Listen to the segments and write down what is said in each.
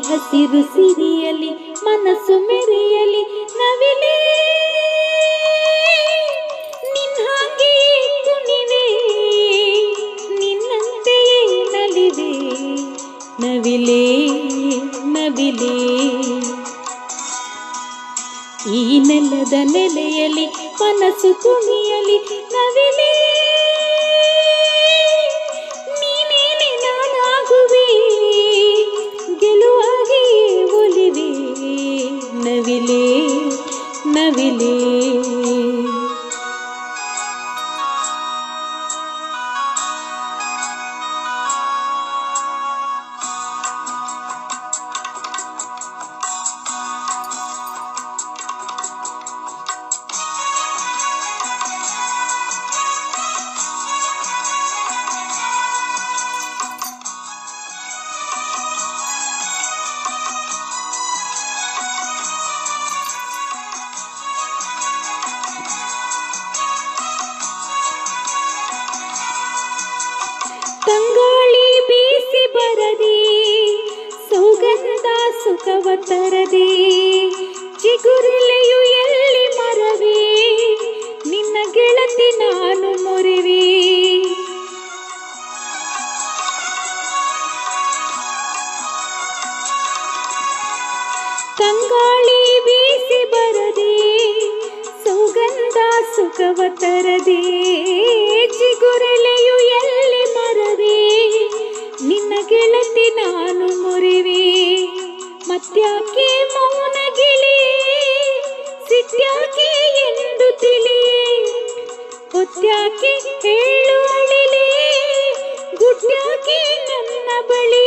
ಹಸಿರು ಸಿರಿಯಲಿ ಮನಸ್ಸು ಮೆರೆಯಲಿ ನವಿಲೇ ನಿನ್ಹಾಗೆ ಕುಣಿವೆ ನಿನ್ನಂತೆಯೇ ನಲಿವೆ ನವಿಲೇ ನವಿಲೇ ಈ ನೆಲದ ನೆಲೆಯಲಿ ಮನಸ್ಸು ಕುಣಿಯಲಿ ನವಿಲೇ ನೀನೇನೆ ನಾನಾಗುವೆ ಗೆಲುವಾಗಿ ಒಲಿವೆ ನವಿಲೇ ನವಿಲೇ ತಂಗಾಳಿ ಬೀಸಿ ಬರದೆ ಸೌಗಂಧ ಸುಖವ ತರದೆ ಚಿಗುರೆಲೆಯು ಎಲ್ಲಿ ಮರವೇ ನಿನ್ನ ಗೆಳತಿ ನಾನು ಮೊರೆವೆ ತಂಗಾಳಿ ಬೀಸಿ ಬರದೆ ಸೌಗಂಧ ಸುಖವ ತರದೆ ಚಿಗುರೆಲೆಯು ಎಲ್ಲಿ ಮರವೇ ನಿನ್ನ ಗೆಳತಿ ನಾನು ಮೊರೆವೆ ಮತ್ಯಾಕೆ ಮೌನ ಗಿಳಿಯೇ ಸಿಟ್ಯಾಕೆ ಎಂದು ತಿಳಿಯೇ ಹೊತ್ಯಾಕೆ ಹೇಳು ಅಳಿಲೇ ಗುಡ್ಯಾಕೆ ನನ್ನ ಬಳಿ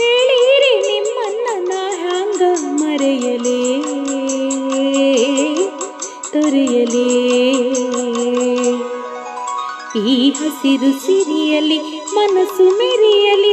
ಹೇಳಿರಿ ನಿಮ್ಮನ್ನ ನಾ ಹ್ಯಾಂಗ ಮರೆಯಲೇ ತೊರೆಯಲೇ ಈ ಹಸಿರು ಸಿರಿಯಲಿ ಮನಸ್ಸು ಮೆರೆಯಲಿ